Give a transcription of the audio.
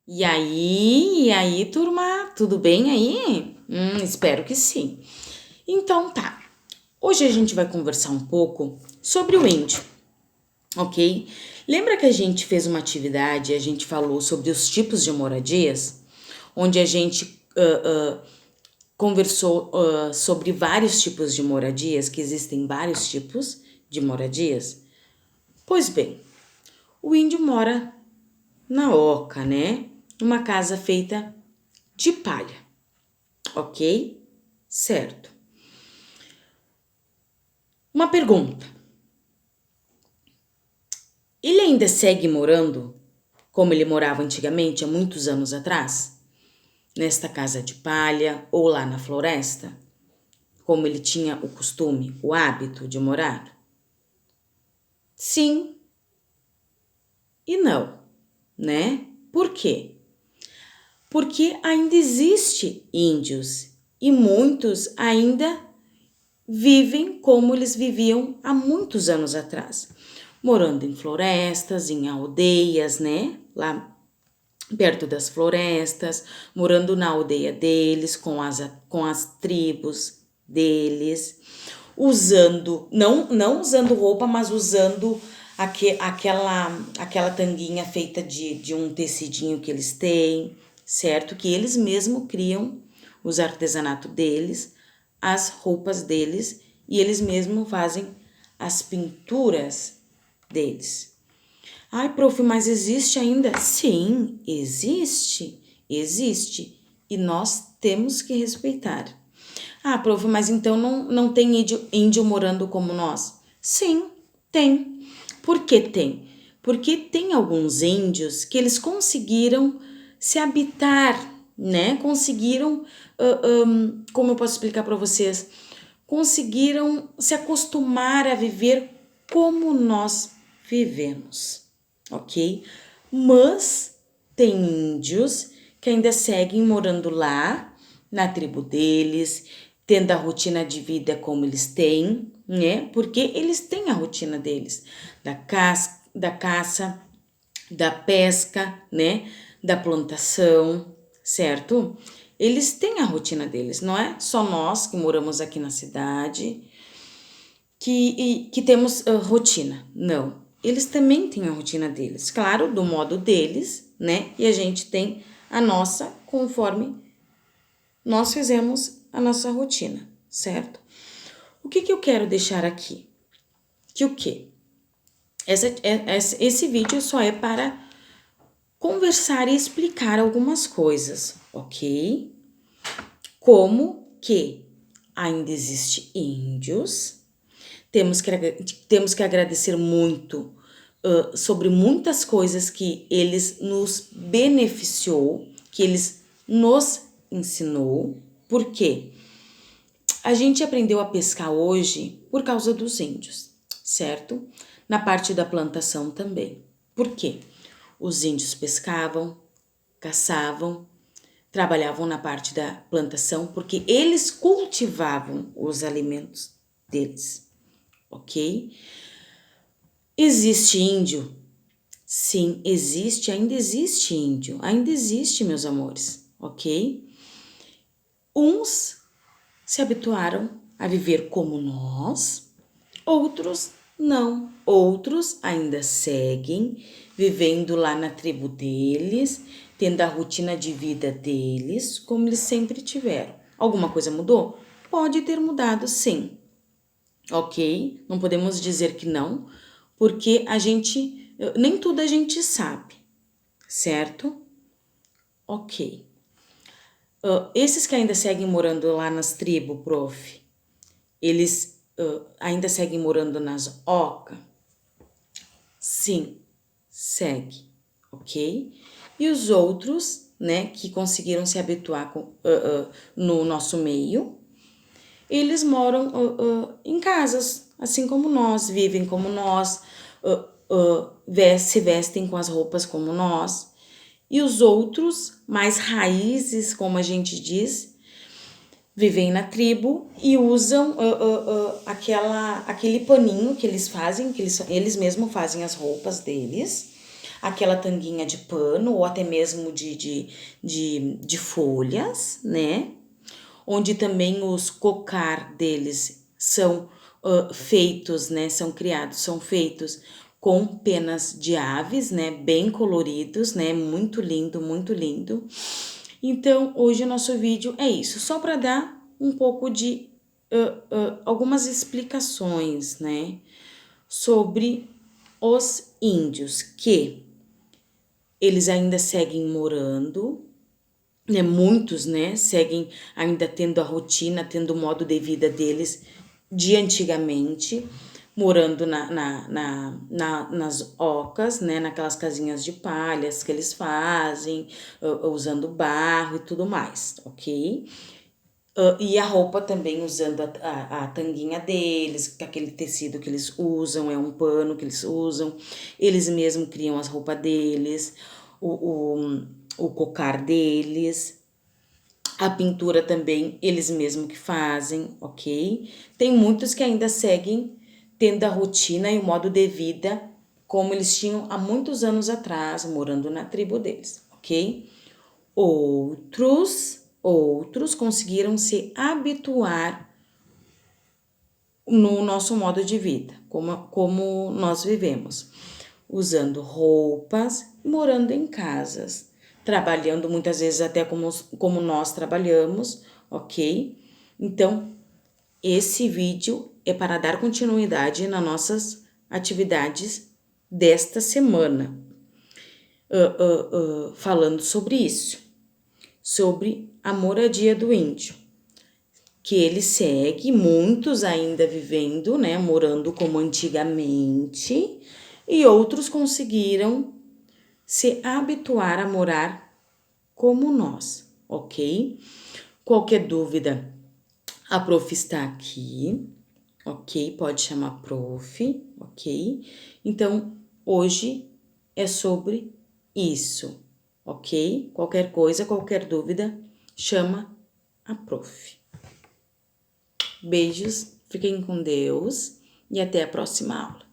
E aí, turma, tudo bem aí? Espero que sim. Então tá, hoje a gente vai conversar um pouco sobre o índio, ok? Lembra que a gente fez uma atividade e a gente falou sobre os tipos de moradias? Onde a gente conversou sobre vários tipos de moradias, que existem vários tipos de moradias? Pois bem, o índio mora na oca, né? Numa casa feita de palha, ok? Certo. Uma pergunta: ele ainda segue morando como ele morava antigamente, há muitos anos atrás? Nesta casa de palha ou lá na floresta? Como ele tinha o costume, o hábito de morar? Sim e não, né? Por quê? Porque ainda existe índios e muitos ainda vivem como eles viviam há muitos anos atrás, morando em florestas, em aldeias, né? Lá perto das florestas, morando na aldeia deles, com as tribos deles, usando, não usando roupa, mas usando aquela tanguinha feita de um tecidinho que eles têm, certo? Que eles mesmos criam os artesanatos deles, as roupas deles, e eles mesmos fazem as pinturas deles. Ai, prof, mas existe ainda? Sim, existe, existe. E nós temos que respeitar. Ah, prof, mas então não tem índio morando como nós? Sim, tem. Por que tem? Porque tem alguns índios que eles conseguiram se habitar, né? Conseguiram, como eu posso explicar para vocês? Conseguiram se acostumar a viver como nós vivemos, ok? Mas tem índios que ainda seguem morando lá, na tribo deles, tendo a rotina de vida como eles têm, né? Porque eles têm a rotina deles, da caça, da pesca, né? Da plantação, certo? Eles têm a rotina deles, não é só nós que moramos aqui na cidade que temos rotina. Não. Eles também têm a rotina deles, claro, do modo deles, né? E a gente tem a nossa conforme nós fizemos a nossa rotina, certo? O que eu quero deixar aqui? Que o quê? Esse vídeo só é para conversar e explicar algumas coisas, ok? Como que ainda existe índios. Temos que agradecer muito sobre muitas coisas que eles nos beneficiou, que eles nos ensinou. Por quê? A gente aprendeu a pescar hoje por causa dos índios, certo? Na parte da plantação também. Por quê? Os índios pescavam, caçavam, trabalhavam na parte da plantação porque eles cultivavam os alimentos deles, ok? Existe índio? Sim, existe, ainda existe índio, ainda existe, meus amores, ok? Uns se habituaram a viver como nós, outros não. Outros ainda seguem vivendo lá na tribo deles, tendo a rotina de vida deles, como eles sempre tiveram. Alguma coisa mudou? Pode ter mudado, sim. Ok? Não podemos dizer que não, porque nem tudo a gente sabe, certo? Ok. Esses que ainda seguem morando lá nas tribos, prof, eles ainda seguem morando nas oca? Sim, segue, ok? E os outros, né, que conseguiram se habituar no nosso meio, eles moram em casas, assim como nós, vivem como nós, se vestem com as roupas como nós. E os outros, mais raízes, como a gente diz, vivem na tribo e usam aquele paninho que eles fazem, que eles mesmos fazem as roupas deles. aquela tanguinha de pano ou até mesmo de folhas, né? Onde também os cocar deles são feitos, né? São feitos com penas de aves, né? Bem coloridos, né? Muito lindo, muito lindo. Então, hoje o nosso vídeo é isso, só para dar um pouco de algumas explicações, né? Sobre os índios, que eles ainda seguem morando, né? Muitos, né? Seguem ainda tendo a rotina, tendo o modo de vida deles de antigamente, morando nas ocas, né? Naquelas casinhas de palhas que eles fazem, usando barro e tudo mais, ok? E a roupa também usando a tanguinha deles, aquele tecido que eles usam, é um pano que eles usam. Eles mesmos criam as roupas deles, o cocar deles. A pintura também, eles mesmos que fazem, ok? Tem muitos que ainda seguem tendo a rotina e o modo de vida como eles tinham há muitos anos atrás, morando na tribo deles, ok? Outros conseguiram se habituar no nosso modo de vida, como nós vivemos, usando roupas, morando em casas, trabalhando muitas vezes até como nós trabalhamos, ok? Então, esse vídeo é para dar continuidade nas nossas atividades desta semana, falando sobre isso, sobre a moradia do índio, que ele segue, muitos ainda vivendo, né, morando como antigamente, e outros conseguiram se habituar a morar como nós, ok? Qualquer dúvida, a prof está aqui, ok? Pode chamar prof, ok? Então, hoje é sobre isso, ok? Qualquer coisa, qualquer dúvida, chama a prof. Beijos, fiquem com Deus e até a próxima aula.